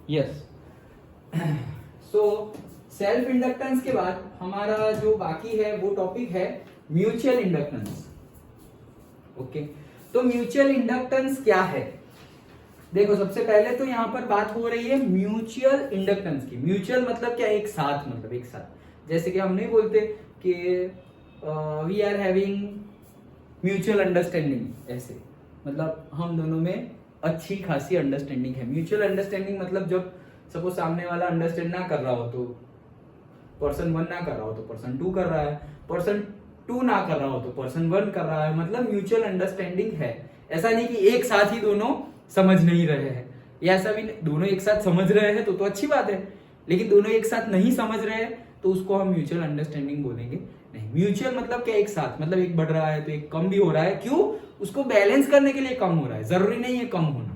Yes. So self inductance के बाद हमारा जो बाकी है वो टॉपिक है म्यूचुअल इंडक्टेंस। ओके, तो म्यूचुअल इंडक्टेंस क्या है? देखो, सबसे पहले तो यहां पर बात हो रही है म्यूचुअल इंडक्टेंस की। म्यूचुअल मतलब क्या? एक साथ, मतलब एक साथ। जैसे कि हम नहीं बोलते कि we are having mutual understanding, ऐसे मतलब हम दोनों में अच्छी खासी अंडरस्टैंडिंग है। म्यूचुअल अंडरस्टैंडिंग मतलब जब सपोज सामने वाला अंडरस्टैंड ना कर रहा हो तो पर्सन 1 ना कर रहा हो तो पर्सन 2 कर रहा है, पर्सन 2 ना कर रहा हो तो पर्सन 1 कर रहा है, मतलब म्यूचुअल अंडरस्टैंडिंग है। ऐसा नहीं कि एक साथ ही दोनों समझ नहीं रहे हैं, या ऐसा भी नहीं, दोनों एक साथ समझ रहे हैं तो अच्छी बात है, लेकिन दोनों एक साथ नहीं समझ रहे हैं तो उसको हम म्यूचुअल अंडरस्टैंडिंग बोलेंगे नहीं। म्यूचुअल मतलब क्या? एक साथ, मतलब एक बढ़ रहा है तो एक कम भी हो रहा है। क्यों? उसको बैलेंस करने के लिए कम हो रहा है, जरूरी नहीं है कम होना।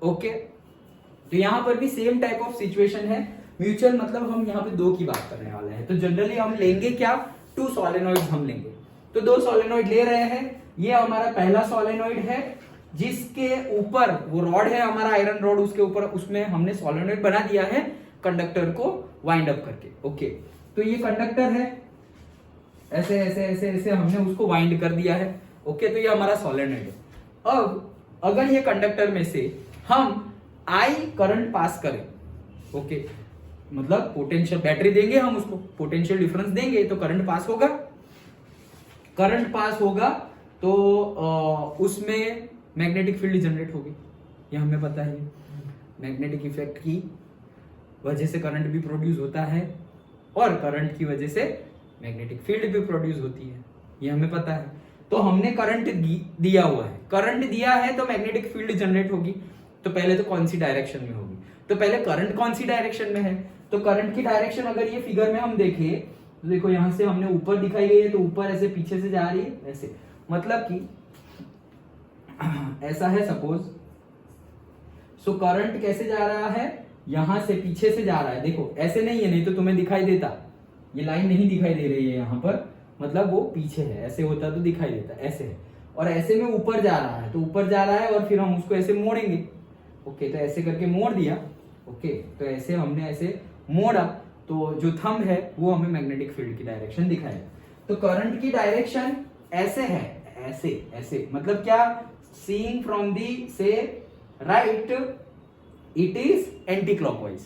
ओके, तो यहां पर भी सेम टाइप ऑफ सिचुएशन है। म्यूचुअल मतलब हम यहाँ पे 2 की बात करने वाले हैं, तो जनरली हम लेंगे क्या? 2 सोलेनॉइड हम लेंगे। तो 2 सोलेनॉइड ले रहे हैं। ये हमारा पहला सोलेनॉइड है जिसके ऊपर वो रॉड है हमारा आयरन रॉड, उसके ऊपर उसमें हमने सोलेनॉइड बना दिया है कंडक्टर को वाइंड अप करके। ओके, तो ये कंडक्टर है, ऐसे ऐसे ऐसे ऐसे हमने उसको वाइंड कर दिया है। ओके, तो ये हमारा सोलेनॉइड है। अब अगर ये कंडक्टर में से हम आई करंट पास करें, ओके, मतलब पोटेंशियल बैटरी देंगे हम उसको, पोटेंशियल डिफरेंस देंगे तो करंट पास होगा। करंट पास होगा तो उसमें मैग्नेटिक फील्ड जनरेट होगी, ये हमें पता है। मैग्नेटिक इफेक्ट की वजह से करंट भी प्रोड्यूस होता है और करंट की वजह से मैग्नेटिक फील्ड भी प्रोड्यूस होती है, ये हमें पता है। तो हमने करंट दिया हुआ है, करंट दिया है तो मैग्नेटिक फील्ड जनरेट होगी। तो पहले तो कौन सी डायरेक्शन में होगी? तो पहले करंट कौन सी डायरेक्शन में है? तो करंट की डायरेक्शन अगर ये फिगर में हम देखें तो देखो, यहां से हमने ऊपर दिखाई गई है तो ऊपर ऐसे पीछे से जा रही है, ऐसे मतलब कि ऐसा है सपोज। सो करंट कैसे जा रहा है? यहां से पीछे से जा रहा है। देखो ऐसे नहीं है, नहीं तो तुम्हें दिखाई देता, ये लाइन नहीं दिखाई दे रही है यहां पर, मतलब वो पीछे है। ऐसे होता तो दिखाई देता, ऐसे है। और ऐसे में ऊपर जा रहा है, तो ऊपर जा रहा है और फिर हम उसको ऐसे मोड़ेंगे। ओके, तो ऐसे करके मोड़ दिया। ओके, तो ऐसे हमने ऐसे मोड़ा तो जो थंब है वो हमें मैग्नेटिक फील्ड की डायरेक्शन दिखाएगा। तो करंट की डायरेक्शन ऐसे है, ऐसे ऐसे, मतलब क्या? सीइंग फ्रॉम दी से right it is anti clockwise,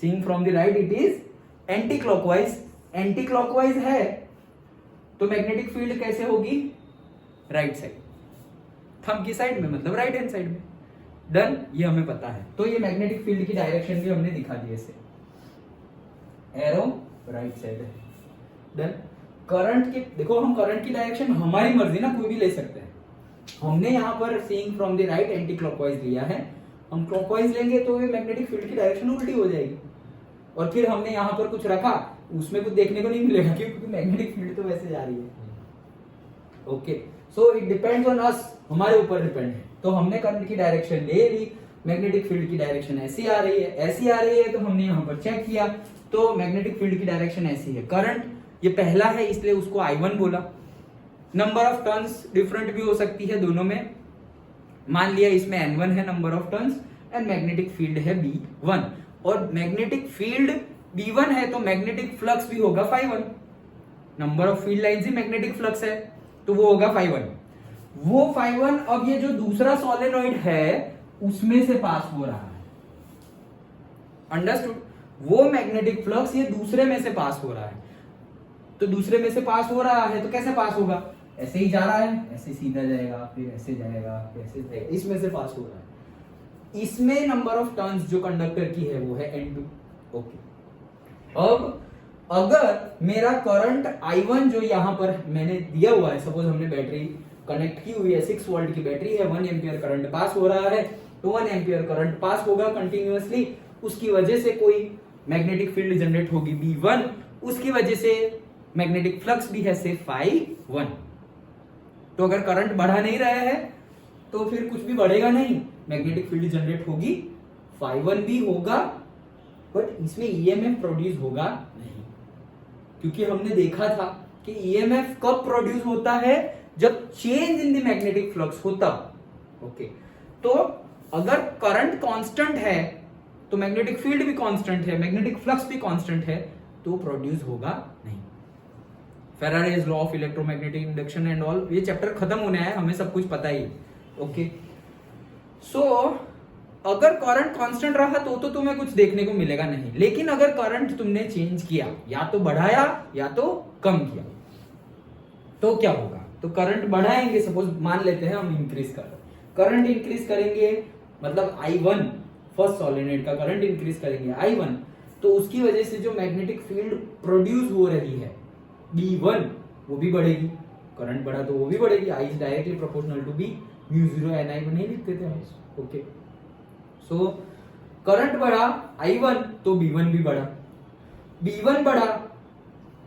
seeing from the right it is anti clockwise. Anti clockwise है तो मैग्नेटिक फील्ड कैसे होगी? राइट साइड, थंब की साइड में, मतलब राइट हैंड साइड में। डन, ये हमें पता है। तो ये मैग्नेटिक फील्ड की डायरेक्शन भी हमने दिखा दी ऐसे, एरो राइट साइड है। डन। करंट की देखो, हम करंट की डायरेक्शन हमारी मर्जी ना कोई भी ले सकते हैं। हमने यहाँ पर seeing from the right anti clockwise लिया है, हम क्लॉकवाइज लेंगे तो ये मैग्नेटिक फील्ड की डायरेक्शन उल्टी हो जाएगी। और फिर हमने यहाँ पर कुछ रखा, उसमें कुछ देखने को नहीं मिलेगा क्योंकि मैग्नेटिक फील्ड तो वैसे जा रही है। Okay, so it depends on us, हमारे ऊपर डिपेंड है। तो हमने करंट की डायरेक्शन ले ली, मैग्नेटिक फील्ड की डायरेक्शन ऐसी आ रही है, ऐसी आ रही है, तो हमने यहाँ पर चेक किया तो मैग्नेटिक फील्ड की डायरेक्शन ऐसी है। करंट ये पहला है इसलिए उसको I1 बोला। नंबर ऑफ टर्न्स डिफरेंट भी हो सकती है दोनों में, मान लिया इसमें N1 है number of turns and magnetic field है B1, और मैग्नेटिक फील्ड B1 है तो मैग्नेटिक फ्लक्स भी होगा ∅1। Number of field lines he magnetic flux है तो वो होगा ∅1। वो ∅1 अब ये जो दूसरा सोलेनॉइड है उसमें से पास हो रहा है, अंडरस्टूड? वो मैग्नेटिक फ्लक्स ये दूसरे में से पास हो रहा है, तो दूसरे में से पास हो रहा है तो कैसे पास होगा? ऐसे ही जा रहा है, ऐसे सीधा जाएगा, फिर ऐसे जाएगा, फिर ऐसे जाएगा, इसमें से पास हो रहा है। इसमें नंबर ऑफ टर्न्स जो कंडक्टर की है वो है N2। ओके, अब अगर मेरा करंट I1 जो यहां पर मैंने दिया हुआ है, सपोज हमने बैटरी कनेक्ट की हुई है, 6 वोल्ट की बैटरी है, 1 एम्पियर करंट पास हो रहा है, तो 1 एम्पियर करंट पास होगा कंटिन्यूअसली, उसकी वजह से कोई मैग्नेटिक फील्ड जनरेट होगी B1, उसकी वजह से मैग्नेटिक फ्लक्स भी है से ∅1। तो अगर करंट बढ़ा नहीं रहा है तो फिर कुछ भी बढ़ेगा नहीं, मैग्नेटिक फील्ड जनरेट होगी, ∅1 भी होगा, बट इसमें ईएमएफ प्रोड्यूस होगा नहीं, क्योंकि हमने देखा था कि ईएमएफ कब प्रोड्यूस होता है? जब change in the magnetic flux हो तब। ओके, तो अगर करंट कांस्टेंट है तो मैग्नेटिक फील्ड भी कांस्टेंट है, मैग्नेटिक फ्लक्स भी कांस्टेंट है, तो प्रोड्यूस होगा नहीं। Faraday's law of electromagnetic induction and all, ये चैप्टर खत्म होने आया, हमें सब कुछ पता ही। ओके, सो अगर करंट कांस्टेंट रहा तो तुम्हें कुछ देखने को मिलेगा नहीं, लेकिन अगर करंट तुमने चेंज किया, या तो बढ़ाया या तो कम किया, तो क्या होगा? तो करंट बढ़ाएंगे, सपोज मान लेते हैं हम इंक्रीज कर, करंट इंक्रीज करेंगे, मतलब I1 फर्स्ट सोलेनोइड का करंट इंक्रीज करेंगे I1, तो उसकी वजह से जो मैग्नेटिक फील्ड प्रोड्यूस हो रही है B1 वो भी बढ़ेगी, करंट बढ़ा तो वो भी बढ़ेगी। I is directly proportional to B, mu 0 NI नहीं लिखते थे हम। ओके, सो करंट बढ़ा I1 तो B1 भी बढ़ा, B1 बढ़ा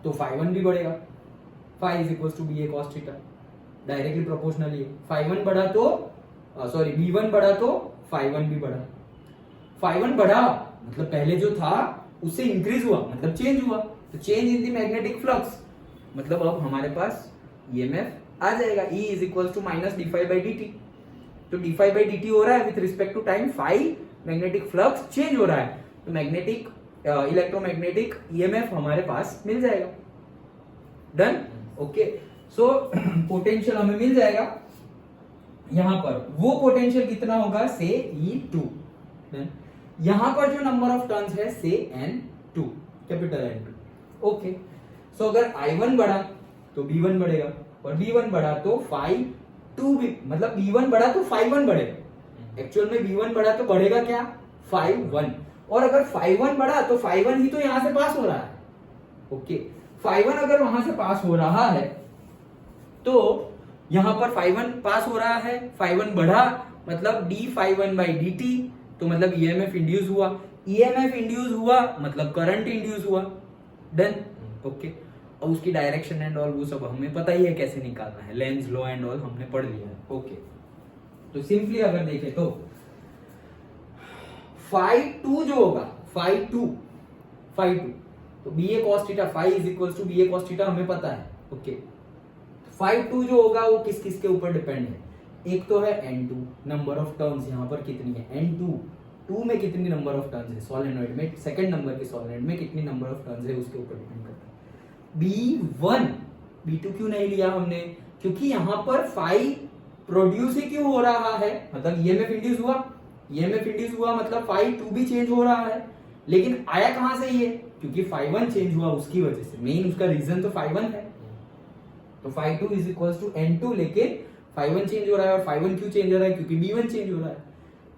तो Phi1 भी बढ़ेगा, Phi is equal to BA cos theta, directly proportional है। Phi1 बढ़ा तो सॉरी B1 बढ़ा तो Phi1 भी बढ़ा, Phi1 बढ़ा मतलब पहले जो था उससे इंक्रीज हुआ, मतलब चेंज हुआ, तो change in the magnetic flux, मतलब अब हमारे पास EMF आ जाएगा, E is equal to minus d phi by d t. तो d phi by d t हो रहा है with respect to time, phi magnetic flux change हो रहा है, तो मैग्नेटिक इलेक्ट्रोमैग्नेटिक EMF हमारे पास मिल जाएगा। डन। ओके, सो पोटेंशियल हमें मिल जाएगा यहां पर, वो पोटेंशियल कितना होगा से E2। यहां पर जो नंबर ऑफ टर्न्स है से N2, कैपिटल N2। ओके, सो अगर I1 बढ़ा तो B1 बढ़ेगा, और B1 बढ़ा तो Phi2 भी, मतलब B1 बढ़ा तो Phi1 बढ़ेगा, एक्चुअल में B1 बढ़ा तो बढ़ेगा क्या? Phi1, और अगर Phi1 बढ़ा तो Phi1 ही तो यहां से पास हो रहा है। ओके, Phi1 अगर वहां से पास हो रहा है तो यहां पर Phi1 पास हो रहा है, Phi1 बढ़ा मतलब d Phi1 by dt, तो मतलब EMF इंड्यूस हुआ, EMF इंड्यूस हुआ मतलब करंट इंड्यूस हुआ। डन। ओके, और उसकी डायरेक्शन एंड ऑल वो सब हमें पता ही है कैसे निकालना है, लेंज लॉ एंड ऑल हमने पढ़ लिया है। ओके, तो सिंपली अगर देखें तो Phi2 जो होगा, Phi2 तो BA cos theta, Phi is equal to BA cos theta हमें पता है। ओके, Phi2 जो होगा वो किस किस के ऊपर डिपेंड है? एक तो है N2, नंबर ऑफ टर्न्स यहाँ पर कितनी है, N2, 2 में कितनी नंबर ऑफ टर्न्स है सोलेनोइड में, सेकंड नंबर के सोलेनोइड में कितनी नंबर ऑफ टर्न्स है उसके ऊपर डिपेंड करता है। B1, B2 क्यों नहीं लिया हमने? क्योंकि यहाँ पर Phi प्रोड्यूस ही क्यों हो रहा है, मतलब EMF इंड्यूस हुआ, EMF इंड्यूस हुआ मतलब Phi2 भी चेंज हो रहा है, लेकिन आया कहां से ये? क्योंकि Phi1 चेंज हुआ उसकी वजह से, मेन उसका रीजन तो Phi1 है। तो Phi2 is equal to N2, लेकिन Phi1 चेंज हो रहा है, और Phi1 क्यों चेंज हो रहा है? क्योंकि B1 चेंज हो रहा है।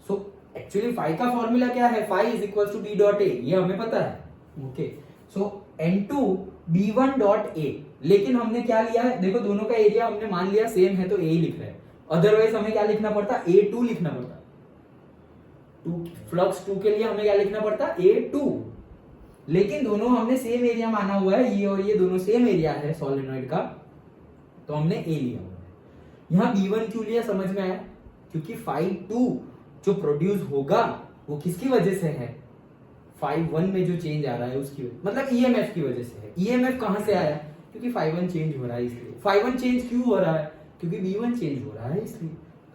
सो एक्चुअली Phi का फॉर्मूला क्या है? Phi is equal to D dot A, ये हमें पता है। Okay, so N2 B1 dot A, लेकिन हमने क्या लिया है? देखो दोनों का एरिया हमने मान लिया सेम है तो A ही लिख रहे हैं, अदरवाइज हमें क्या लिखना पड़ता? A2 लिखना पड़ता। फ्लक्स 2 के लिए हमें क्या लिखना पड़ता? A2, लेकिन दोनों हमने सेम एरिया माना हुआ है, ये और ये दोनों सेम एरिया है सोलेनोइड का, तो हमने A लिया हुआ है। यहां B1 क्यों लिया समझ में आया? क्योंकि Phi2 जो प्रोड्यूस होगा वो किसकी वजह से है? Phi1 में जो चेंज आ रहा है उसकी वजह, मतलब EMF की वजह से है। EMF कहां से आया? क्योंकि Phi1 चेंज हो रहा है इसलिए। Phi1 चेंज क्यों हो रहा है? क्योंकि B1 चेंज हो रहा है इसलिए,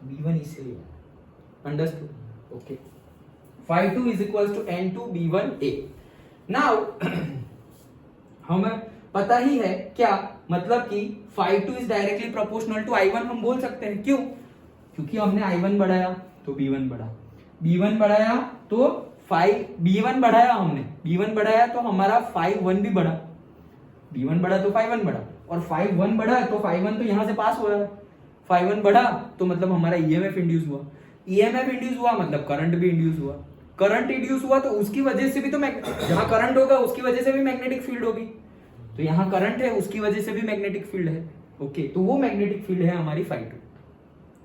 B1 इसलिए। Understood? Okay, Phi2 is equal to N2 B1 A। Now हमें पता ही है क्या, मतलब कि Phi2 is directly proportional to I1 हम बोल सकते हैं। क्यों? क्योंकि हमने I1 बढ़ाया तो B1 बढ़ा, B1 बढ़ाया तो B1 बढ़ाया हमने, B1 बढ़ाया तो हमारा Phi1 भी बढ़ा, B1 बढ़ा तो Phi1 बढ़ा, और Phi1 बढ़ा तो Phi1 तो यहां से पास हो रहा है, Phi1 बढ़ा तो मतलब हमारा EMF इंड्यूस हुआ, EMF इंड्यूस हुआ मतलब करंट भी इंड्यूस हुआ, करंट इंड्यूस हुआ तो उसकी वजह से भी तो जहां करंट होगा उसकी वजह से भी मैग्नेटिक फील्ड होगी, तो यहां करंट है उसकी वजह से भी मैग्नेटिक फील्ड है। ओके, तो वो मैग्नेटिक फील्ड है हमारी Phi2,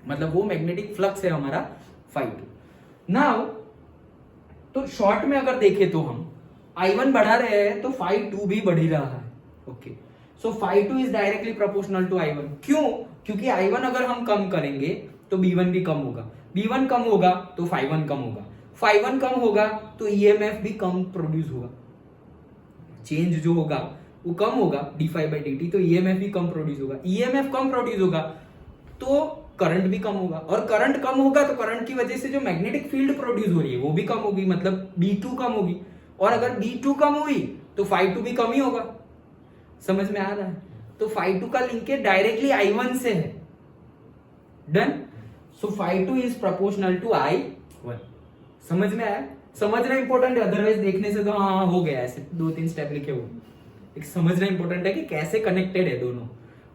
मतलब वो मैग्नेटिक फ्लक्स है हमारा Phi2। नाउ तो शॉर्ट में अगर देखें तो हम I1 बढ़ा रहे हैं तो Phi2 भी बढ़ ही रहा है। Okay, so Phi2 is directly proportional to I1। क्यों? क्योंकि I1 अगर हम कम करेंगे तो B1 भी कम होगा, B1 कम होगा तो Phi1 कम होगा, Phi1 कम होगा तो EMF भी कम प्रोड्यूस होगा, चेंज जो होगा वो कम होगा d phi by dt, तो EMF भी कम प्रोड्यूस होगा, EMF कम प्रोड्यूस होगा तो करंट भी कम होगा, और करंट कम होगा तो करंट की वजह से जो मैग्नेटिक फील्ड प्रोड्यूस हो रही है वो भी कम होगी, मतलब B2 कम होगी, और अगर B2 कम हुई तो phi2 भी कम ही होगा। समझ में आ रहा है? तो phi2 का लिंकेज डायरेक्टली I1 से है। Done. So phi2 is proportional to I1। समझ में आया? समझना इंपॉर्टेंट है, अदरवाइज देखने से तो हाँ हो गया, ऐसे 2-3 स्टेप लिखे हुए। एक समझना इंपॉर्टेंट है कि कैसे कनेक्टेड है दोनों।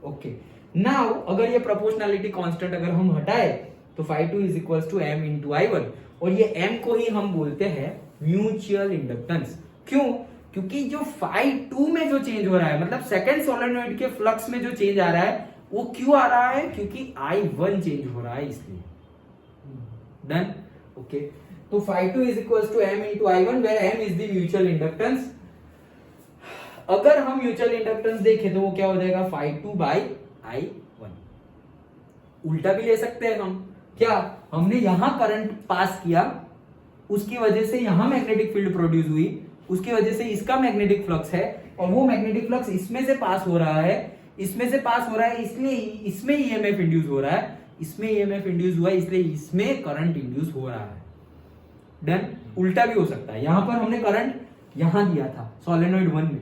ओके, नाउ अगर ये प्रोपोर्शनैलिटी कांस्टेंट अगर हम हटाए तो phi2 is equals to m into I1, और ये m को ही हम बोलते हैं म्यूचुअल इंडक्टेंस। क्यों? क्योंकि जो phi2 में जो चेंज हो रहा है, मतलब सेकंड सोलेनोइड के फ्लक्स में जो चेंज आ रहा है, वो क्यों आ रहा है? क्योंकि I1 चेंज हो रहा है, इसलिए। डन। ओके, तो phi2 is equals to m into I1 where m is the mutual inductance। अगर हम म्यूचुअल इंडक्टेंस देखें तो वो क्या हो जाएगा? phi2 by I1। उल्टा भी ले सकते हैं हम। क्या? हमने यहां करंट पास किया, उसकी वजह से यहां मैग्नेटिक फील्ड प्रोड्यूस हुई, उसकी वजह से इसका मैग्नेटिक फ्लक्स है, और वो मैग्नेटिक फ्लक्स इसमें से पास हो रहा है, इसमें से पास हो रहा है, इसलिए इसमें ईएमएफ इंड्यूस हो रहा है, इसमें ईएमएफ इंड्यूस हुआ है, इसलिए इसमें करंट इंड्यूस हो रहा है। डन। उल्टा भी हो सकता है, यहां पर हमने करंट यहां दिया था सोलेनोइड 1 में,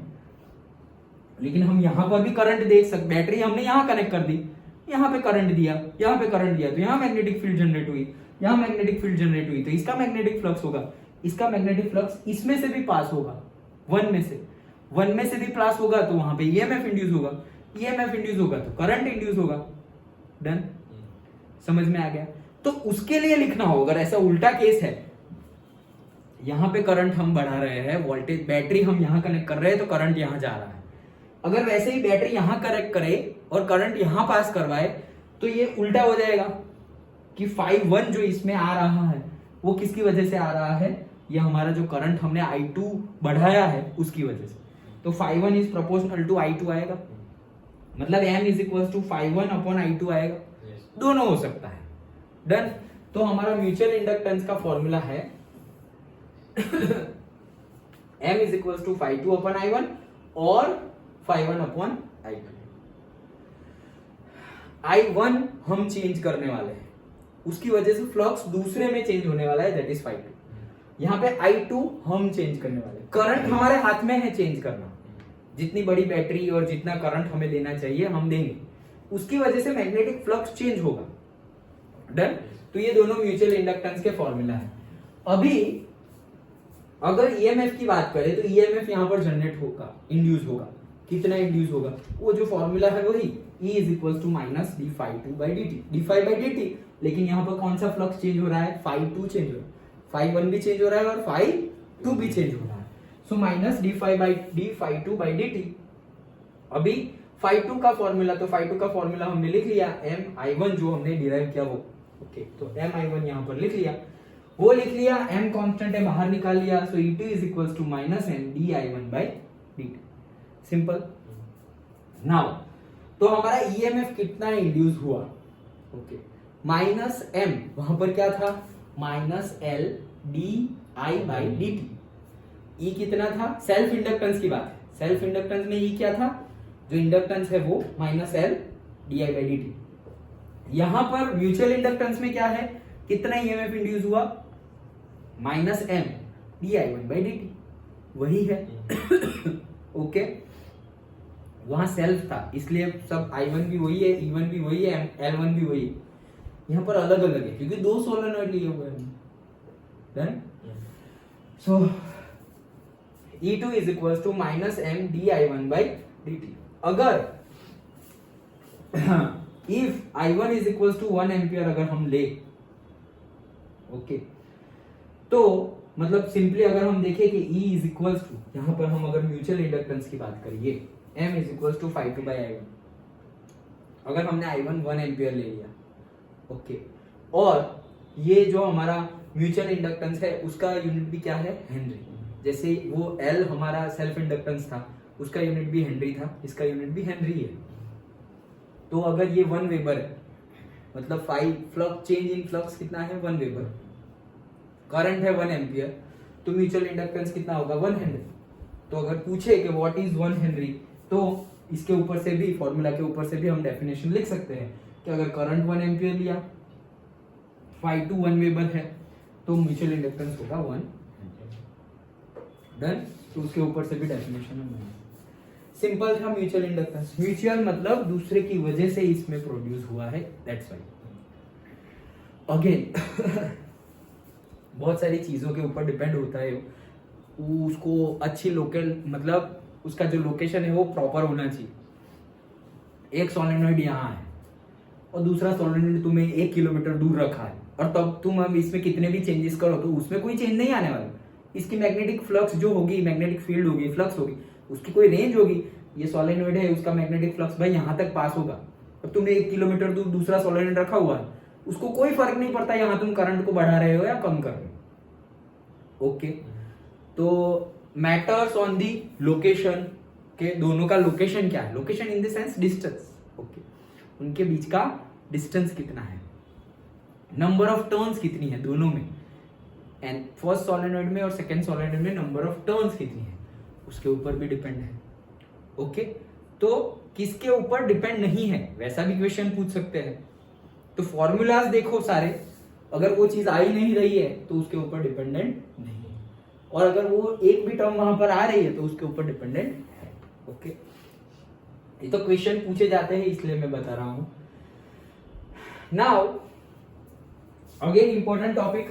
लेकिन हम यहां पर भी करंट देख सकते, बैटरी हमने यहां कनेक्ट कर दी, यहां पे करंट दिया, यहां पे करंट दिया, तो यहां मैग्नेटिक फील्ड जनरेट हुई, यहां मैग्नेटिक फील्ड जनरेट हुई, तो इसका मैग्नेटिक फ्लक्स होगा, इसका मैग्नेटिक फ्लक्स इसमें से भी पास होगा, 1 में से भी पास होगा, तो वहां पे ईएमएफ इंड्यूस होगा, ईएमएफ इंड्यूस होगा तो करंट इंड्यूस होगा। डन। समझ में आ गया? तो उसके लिए लिखना हो, अगर ऐसा उल्टा केस है, यहां पे करंट हम बढ़ा रहे हैं, वोल्टेज बैटरी हम यहां कनेक्ट कर रहे हैं तो करंट यहां जा रहा है, अगर वैसे ही बैटरी यहां कनेक्ट करे और करंट यहां पास करवाए तो ये उल्टा हो जाएगा कि phi1 जो इसमें आ रहा है वो किसकी वजह से आ रहा है? ये हमारा जो करंट हमने I2 बढ़ाया है उसकी वजह से, तो phi1 is proportional to I2 आएगा, मतलब m is equal to phi1 upon I2 आएगा। दोनों हो सकता है। डन। तो हमारा म्यूचुअल इंडक्टेंस का फॉर्मूला है m is equal to phi2 upon I1 और phi1 अपॉन I2। I1 हम चेंज करने वाले हैं, उसकी वजह से फ्लक्स दूसरे में चेंज होने वाला है, दैट इज phi2। यहाँ पे I2 हम चेंज करने वाले, करंट हमारे हाथ में है चेंज करना, जितनी बड़ी बैटरी और जितना करंट हमें देना चाहिए हम देंगे, उसकी वजह से मैग्नेटिक फ्लक्स चेंज होगा। डन। तो ये दोनों म्यूचुअल इंडक्टेंस के फॉर्मूला है। अभी अगर ईएमएफ की बात करें तो ईएमएफ यहां पर जनरेट होगा, इंड्यूस होगा, कितना इंड्यूस होगा? वो जो फॉर्मूला है वही, E is equal to minus d phi2 by d t, d phi by d t, लेकिन यहाँ पर कौन सा फ्लक्स चेंज हो रहा है? phi2 चेंज हो रहा है, phi1 भी चेंज हो रहा है और phi2 भी चेंज हो रहा है, so minus d phi2 by d T. अभी phi2 का फॉर्मूला, तो phi2 का फॉर्मूला हमने लिख लिया, mi1 जो हमने डिराइव किया वो, ओके, तो mi1 यहाँ पर लिख लिया, वो लिख लिया, m कांस्टेंट है बाहर निकाल लिया, so E2 is equals to minus m di1 by dt। Simple. Now तो हमारा ईएमएफ कितना इंड्यूस हुआ? ओके, माइनस m, वहां पर क्या था? Minus l d I by d t. E कितना था? सेल्फ इंडक्टेंस की बात है, सेल्फ इंडक्टेंस में ई क्या था? जो इंडक्टेंस है वो minus l d I by d T. यहां पर म्यूचुअल इंडक्टेंस में क्या है? कितना ईएमएफ इंड्यूस हुआ? Minus m D I one by d T, वही है। ओके, वहां सेल्फ था इसलिए सब I1 भी वही है, E1 भी वही है, L1 भी वही है, यहां पर अलग अलग है क्योंकि दो सोलेनॉइड लिए हुए हैं। Done. So E2 is equal to minus m di1 by dt। अगर if I1 is equal to 1 ampere अगर हम ले, ओके, तो मतलब सिंपली अगर हम देखें कि E इज इक्वल टू, यहां पर हम अगर म्यूचुअल इंडक्टेंस की बात करिए, m is equal to phi2 by I1, अगर हमने I1 1 एम्पियर ले लिया, ओके, और ये जो हमारा म्यूचुअल इंडक्टेंस है उसका यूनिट भी क्या है? हेनरी। जैसे वो L हमारा सेल्फ इंडक्टेंस था, उसका यूनिट भी हेनरी था, इसका यूनिट भी हेनरी है। तो अगर ये 1 वेबर है, मतलब फ्लक्स चेंज इन फ्लक्स कितना है? 1 वेबर, करंट है 1 एम्पियर, तो म्यूचुअल इंडक्टेंस कितना होगा? 1 हेनरी। तो अगर पूछे कि व्हाट इज 1 हेनरी, तो इसके ऊपर से भी, फॉर्मूला के ऊपर से भी हम डेफिनेशन लिख सकते हैं कि अगर करंट 1 एम्पियर लिया, phi to 1 वेबर है, तो म्यूचुअल इंडक्टेंस होगा 1 डन। तो उसके ऊपर से भी डेफिनेशन है। सिंपल था म्यूचुअल इंडक्टेंस। म्यूचुअल मतलब दूसरे की वजह से इसमें प्रोड्यूस हुआ है, दैट्स व्हाई। अगेन बहुत सारी चीजों के ऊपर डिपेंड होता है, उसको अच्छी लोकल मतलब उसका जो लोकेशन है वो प्रॉपर होना चाहिए। एक सोलेनॉइड यहाँ है और दूसरा सोलेनॉइड तुम्हें 1 किलोमीटर दूर रखा है, और तब तुम अब इसमें कितने भी चेंजेस करो तो उसमें कोई चेंज नहीं आने वाला। इसकी मैग्नेटिक फ्लक्स जो होगी, मैग्नेटिक फील्ड होगी, फ्लक्स होगी, उसकी कोई रेंज होगी। ये सोलेनॉइड है, उसका मैग्नेटिक फ्लक्स भाई यहाँ तक पास होगा। अब तुमने 1 किलोमीटर दूर दूसरा सोलेनॉइड रखा हुआ है, उसको कोई फर्क नहीं पड़ता यहाँ तुम करंट को बढ़ा रहे हो या कम कर रहे हो। ओके, तो मैटर्स ऑन दी लोकेशन के, दोनों का लोकेशन क्या है, location in the sense distance. Okay, उनके बीच का डिस्टेंस कितना है, नंबर ऑफ टर्न्स कितनी है दोनों में, एंड फर्स्ट सोलेनॉइड में और सेकंड सोलेनॉइड में नंबर ऑफ टर्न्स कितनी है, उसके ऊपर भी डिपेंड है। ओके, तो किसके ऊपर डिपेंड नहीं है, वैसा भी क्वेश्चन पूछ सकते हैं। तो फॉर्मूलाज देखो सारे, अगर वो चीज आ ही नहीं रही है तो उसके ऊपर डिपेंडेंट नहीं है, और अगर वो एक भी टर्म वहां पर आ रही है तो उसके ऊपर डिपेंडेंट है। ओके, ये तो क्वेश्चन पूछे जाते हैं इसलिए मैं बता रहा हूं। Now again important topic,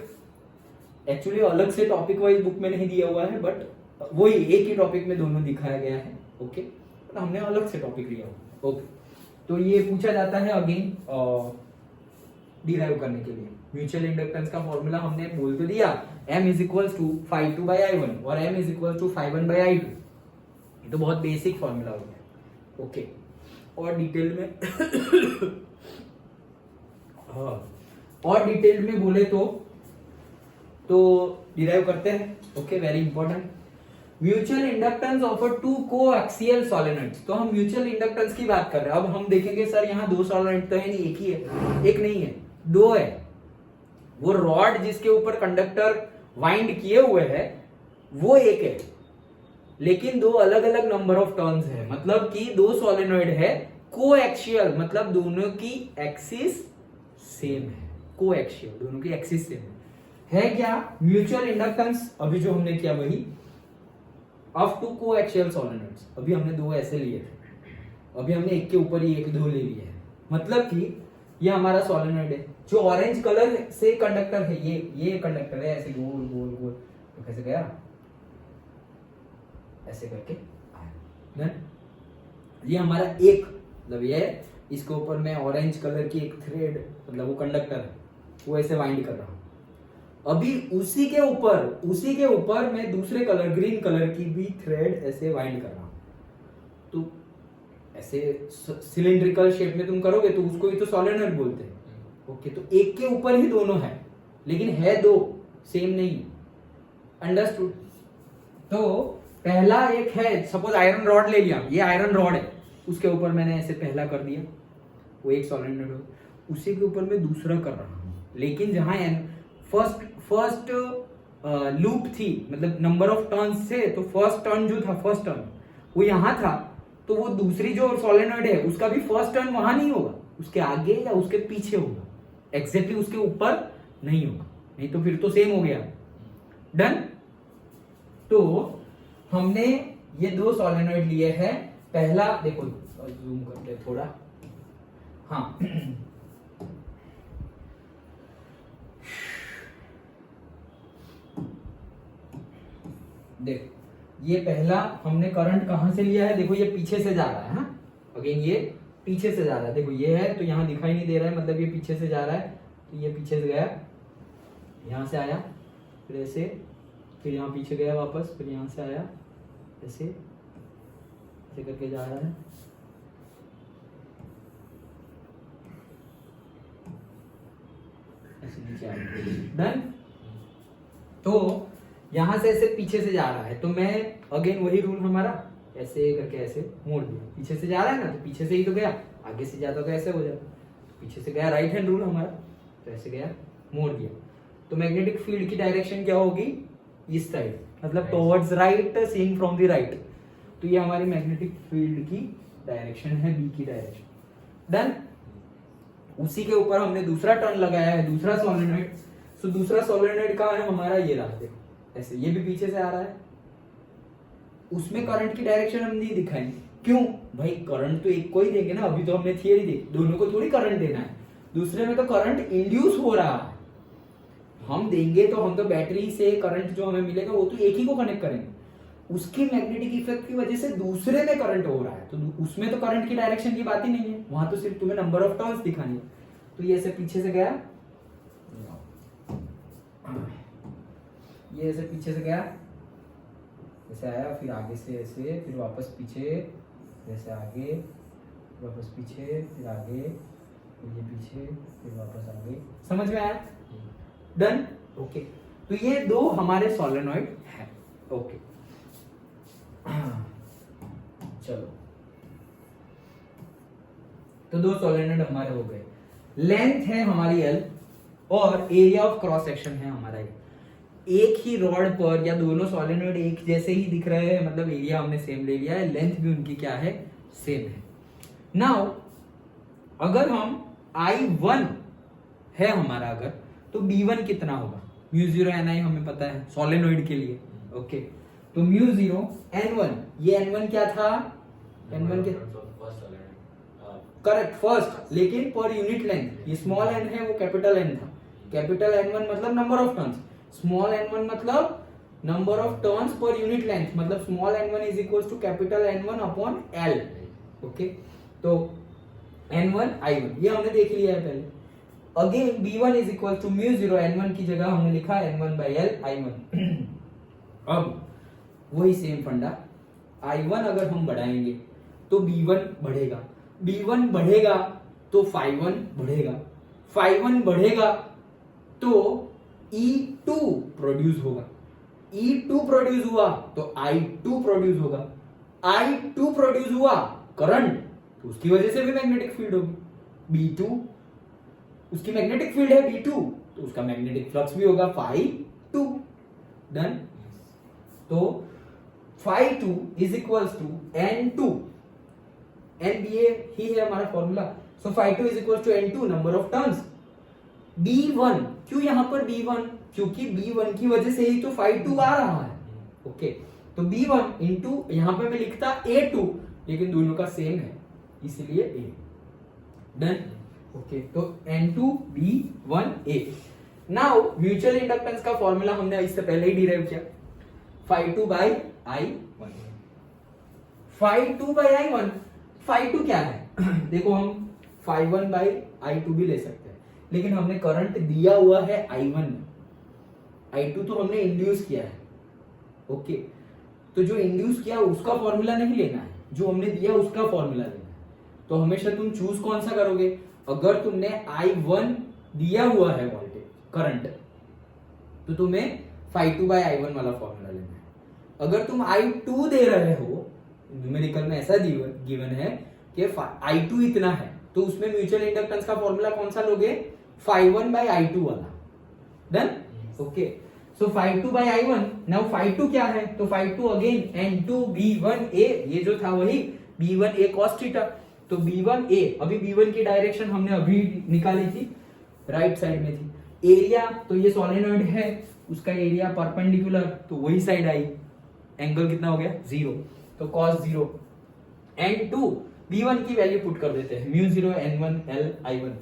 actually अलग से टॉपिक वाइज बुक में नहीं दिया हुआ है, बट वही एक ही टॉपिक में दोनों दिखाया गया है। ओके, तो हमने अलग से टॉपिक लिया हुआ। ओके, तो ये पूछा जाता है अगेन डिराइव करने के लिए। म्यूचुअल इंडक्टेंस का फॉर्मूला हमने बोल तो दिया, m is equal to phi2 by i1 और m is equal to phi1 by i2। ये तो बहुत बेसिक फॉर्मूला हो गया। ओके, और डिटेल में हाँ, और डिटेल में बोले तो डिराइव करते हैं। Okay, very important. Mutual inductance of two coaxial solenoids. तो हम म्यूचुअल इंडक्टेंस की बात कर रहे हैं। अब हम देखेंगे सर यहाँ 2 सोलेनॉइड तो है नहीं, एक ही है, एक नहीं है, 2 है। वो रॉड जिसके ऊपर कंडक्टर वाइंड किए हुए है वो एक है, लेकिन 2 अलग अलग नंबर ऑफ टर्न्स है, मतलब कि 2 सोलेनॉइड है कोएक्सियल, मतलब दोनों की एक्सिस सेम है। कोएक्सियल, दोनों की एक्सिस सेम है क्या म्यूचुअल इंडक्टेंस? अभी जो हमने किया वही ऑफ टू कोएक्सियल सोलेनॉइड्स। अभी हमने 2 ऐसे लिए थे, अभी हमने एक के ऊपर ही 1 2 ले लिए हैं। मतलब कि ये हमारा सोलेनॉइड है, जो ऑरेंज कलर से कंडक्टर है, ये कंडक्टर है, ऐसे गोल गोल गोल, तो कैसे गया, ऐसे करके आया। ये हमारा एक, मतलब ये इसके ऊपर मैं ऑरेंज कलर की एक थ्रेड, मतलब वो कंडक्टर है, वो ऐसे वाइंड कर रहा हूं। अभी उसी के ऊपर मैं दूसरे कलर, ग्रीन कलर की भी थ्रेड ऐसे वाइंड कर रहा हूं। तो ऐसे सिलिंड्रिकल शेप में तुम करोगे तो उसको ही तो सोलेनॉइड बोलते हैं। ओके, तो एक के ऊपर ही दोनों है, लेकिन है 2, सेम नहीं। अंडरस्टूड? तो पहला एक है, सपोज आयरन रॉड ले लिया, ये आयरन रॉड है, उसके ऊपर मैंने ऐसे पहला कर दिया, वो एक सोलेनॉइड हो, उसी के ऊपर मैं दूसरा कर रहा हूं, लेकिन जहां फर्स्ट लूप थी, मतलब नंबर ऑफ टर्न्स थे, तो फर्स्ट टर्न जो था, फर्स्ट टर्न वो यहां था, तो वो दूसरी जो सोलेनॉइड है उसका भी फर्स्ट टर्न वहां नहीं होगा, उसके आगे या उसके पीछे होगा, एग्जैक्टली उसके ऊपर नहीं होगा, नहीं तो फिर तो सेम हो गया। डन? तो हमने ये 2 सोलेनॉइड लिए हैं। पहला देखो, जूम करते हैं थोड़ा, हाँ देख, ये पहला हमने करंट कहां से लिया है, देखो ये पीछे से जा रहा है, हाँ अगेन ये पीछे से जा रहा है, देखो ये है तो यहां दिखाई नहीं दे रहा है, मतलब ये पीछे से जा रहा है, तो ये पीछे से गया, यहां से आया, फिर ऐसे, फिर यहाँ पीछे गया वापस, फिर यहां से आया, ऐसे ऐसे करके जा रहा है, ऐसे नीचे आ रहा। डन? तो यहां से ऐसे पीछे से जा रहा है, तो मैं अगेन वही रूल हमारा, ऐसे करके ऐसे मोड़ दिया, पीछे से जा रहा है ना, तो पीछे से ही तो गया, आगे से जाता तो ऐसे हो जाता, तो पीछे से गया, राइट हैंड रूल हमारा, तो ऐसे गया, मोड़ दिया, तो मैग्नेटिक फील्ड की डायरेक्शन क्या होगी, इस साइड, मतलब towards right, seeing from the right, तो ये हमारी मैग्नेटिक फील्ड की डायरेक्शन है, बी की डायरेक्शन। डन? उसी के ऊपर हमने दूसरा टर्न लगाया है, दूसरा सोलेनोइड। सो दूसरा सोलेनोइड कहाँ है हमारा, ये रहा, देखो ऐसे, ये भी पीछे से आ रहा है। उसमें करंट की डायरेक्शन हम नहीं दिखाएंगे, क्यों भाई, करंट तो एक को ही देंगे ना, अभी तो हमने थियरी देखी, दोनों को थोड़ी करंट देना है। दूसरे में तो करंट इंड्यूस हो रहा है, हम देंगे तो हम तो बैटरी से करंट जो हमें मिलेगा वो तो एक ही को कनेक्ट करेंगे, उसकी मैग्नेटिक इफेक्ट की वजह से दूसरे में करंट हो रहा है, तो उसमें तो करंट की डायरेक्शन की बात ही नहीं है, वहां तो सिर्फ तुम्हें नंबर ऑफ टर्न्स दिखानी है। तो ये ऐसे पीछे से गया, ये ऐसे पीछे से गया, ऐसे आया, फिर आगे से ऐसे, फिर वापस पीछे, जैसे आगे, वापस पीछे, फिर आगे, फिर ये पीछे, फिर वापस आगे। समझ में आया? डन। ओके, तो ये दो हमारे सोलेनोइड है। ओके, चलो, तो दो सोलेनोइड हमारे हो गए। लेंथ है हमारी L और एरिया ऑफ क्रॉस सेक्शन है हमारा एक ही रॉड पर, या दोनों सोलेनोइड एक जैसे ही दिख रहे हैं, मतलब एरिया हमने सेम ले लिया है, लेंथ भी उनकी क्या है, सेम है। नाउ अगर हम I1 है हमारा अगर, तो B1 कितना होगा, μ0 Ni हमें पता है सोलेनोइड के लिए। ओके, तो μ0 N1, ये N1 क्या था, N1 के करेक्ट फर्स्ट, लेकिन पर यूनिट लेंथ, ये स्मॉल n है, वो कैपिटल N था। कैपिटल N1 मतलब number of turns, small n1 मतलब नंबर ऑफ टर्न्स पर यूनिट लेंथ, मतलब small n1 is equals to capital N1 upon L। Okay, तो N1 I1 ये हमने देख लिया है पहले। Again B1 is equal to μ0 N1 की जगह हमने लिखा N1 by L I1। अब वही सेम फंडा, I1 अगर हम बढ़ाएंगे तो B1 बढ़ेगा, B1 बढ़ेगा तो φ1 बढ़ेगा, φ1 बढ़ेगा तो E2 प्रोड्यूस होगा, E2 प्रोड्यूस हुआ तो I2 प्रोड्यूस होगा, I2 प्रोड्यूस हुआ करंट, तो उसकी वजह से भी मैग्नेटिक फील्ड होगी B2, उसकी मैग्नेटिक फील्ड है B2, तो उसका मैग्नेटिक फ्लक्स भी होगा φ2। डन। तो φ2 is equals to N2, NBA ही है हमारा formula. So φ2 is equals to N2 number of turns. B1 क्यों यहां पर B1, क्योंकि B1 की वजह से ही तो φ2 आ रहा है। ओके, तो B1 इंटू यहां पे मैं लिखता A2, लेकिन दोनों का सेम है इसलिए A। डन। ओके, तो N2 B1 A। Now mutual inductance का फॉर्मूला हमने इससे पहले ही डिराइव किया, φ2 by I1। φ2 by I1, φ2 क्या है देखो, हम φ1 by I2 भी ले सकते हैं, लेकिन हमने करंट दिया हुआ है I1 में, I2 तो हमने इंड्यूस किया है। ओके, तो जो इंड्यूस किया उसका फॉर्मूला नहीं लेना है, जो हमने दिया उसका फॉर्मूला लेना है। तो हमेशा तुम चूज कौन सा करोगे, अगर तुमने I1 दिया हुआ है वोल्टेज करंट, तो तुम्हें φ2 by I1 वाला फॉर्मूला लेना है। अगर तुम I2 दे रहे हो, न्यूमेरिकल में ऐसा गिवन है कि I2 इतना है, तो उसमें म्यूचुअल इंडक्टेंस का फॉर्मूला कौन सा लोगे, φ1 by I2 वाला। Done. Okay, so φ2 by I1। Now φ2 क्या है, तो φ2 अगेन N2 B1A, ये जो था वही B1A cos थीटा, तो B1A, अभी B1 की डायरेक्शन हमने अभी निकाली थी, राइट साइड में थी। एरिया, तो ये सोलेनोइड है, उसका एरिया परपेंडिकुलर, तो वही साइड आई, एंगल कितना हो गया 0, तो cos 0। N2 B1 की वैल्यू पुट कर देते हैं, μ0 N1 L I1,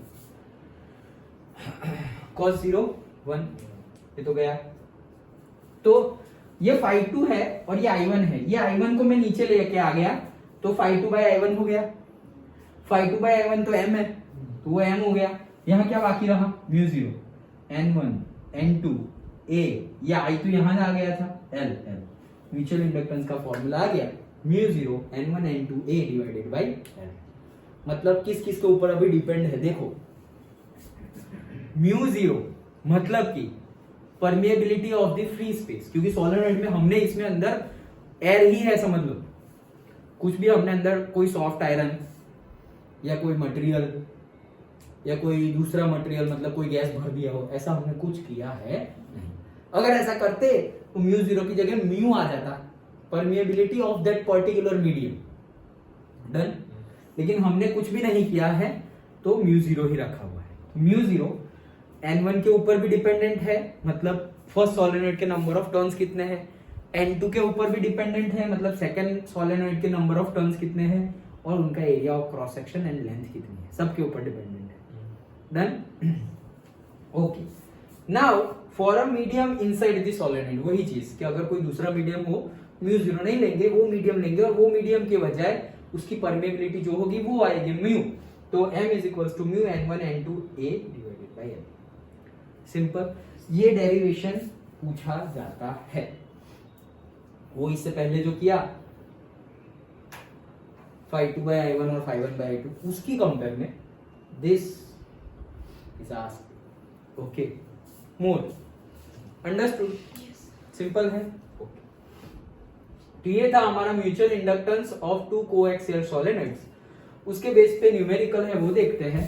cos 0 1, ये तो गया। तो ये φ2 है और ये I1 है, ये I1 को मैं नीचे लेके आ गया, तो φ2 by I1 हो गया, φ2 by I1 तो m है, तो वो m हो गया। यहाँ क्या बाकी रहा, μ0 N1 N2 A, ये I2 यहां आ गया था L, म्यूचुअल इंडक्टेंस का फॉर्मूला आ गया μ0 N1 N2 A divided bye L। मतलब किस किस के ऊपर अभी डिपेंड है, देखो μ0 मतलब कि permeability of the free space, क्योंकि सोलेनोइड में हमने इसमें अंदर एयर ही है, समझ लो, कुछ भी हमने अंदर कोई सॉफ्ट आयरन या कोई मटेरियल या कोई दूसरा मटेरियल, मतलब कोई गैस भर दिया हो, ऐसा हमने कुछ किया है नहीं। अगर ऐसा करते तो μ0 की जगह म्यू आ जाता, permeability of that particular medium. Done. लेकिन हमने कुछ भी नहीं किया है, तो म्यू जीरो ही रखा हुआ है। म्यू जीरो N1 के ऊपर भी डिपेंडेंट है, मतलब फर्स्ट सोलेनोइड के नंबर ऑफ टर्न्स कितने हैं, N2 के ऊपर भी डिपेंडेंट है, मतलब सेकंड सोलेनोइड के नंबर ऑफ टर्न्स कितने हैं, और उनका area of cross section and length कितनी है, सबके ऊपर डिपेंडेंट है। Done. Okay, now for a medium inside the solenoid, वही चीज कि अगर कोई दूसरा मीडियम हो, म्यू जीरो नहीं लेंगे, वो मीडियम लेंगे, और वो मीडियम के बजाय उसकी परमेबिलिटी जो होगी वो आएगी म्यू, तो m is equal to mu N1 N2 A divided by n। Simple, ये डेरिवेशन पूछा जाता है। वो इससे पहले जो किया phi2 by I1 और phi1 by I2, उसकी कंपेयर में this is asked. Okay, more understood? Simple है। ओके, तो ये था हमारा mutual inductance of two coaxial solenoids. उसके बेस पे न्यूमेरिकल है वो देखते हैं।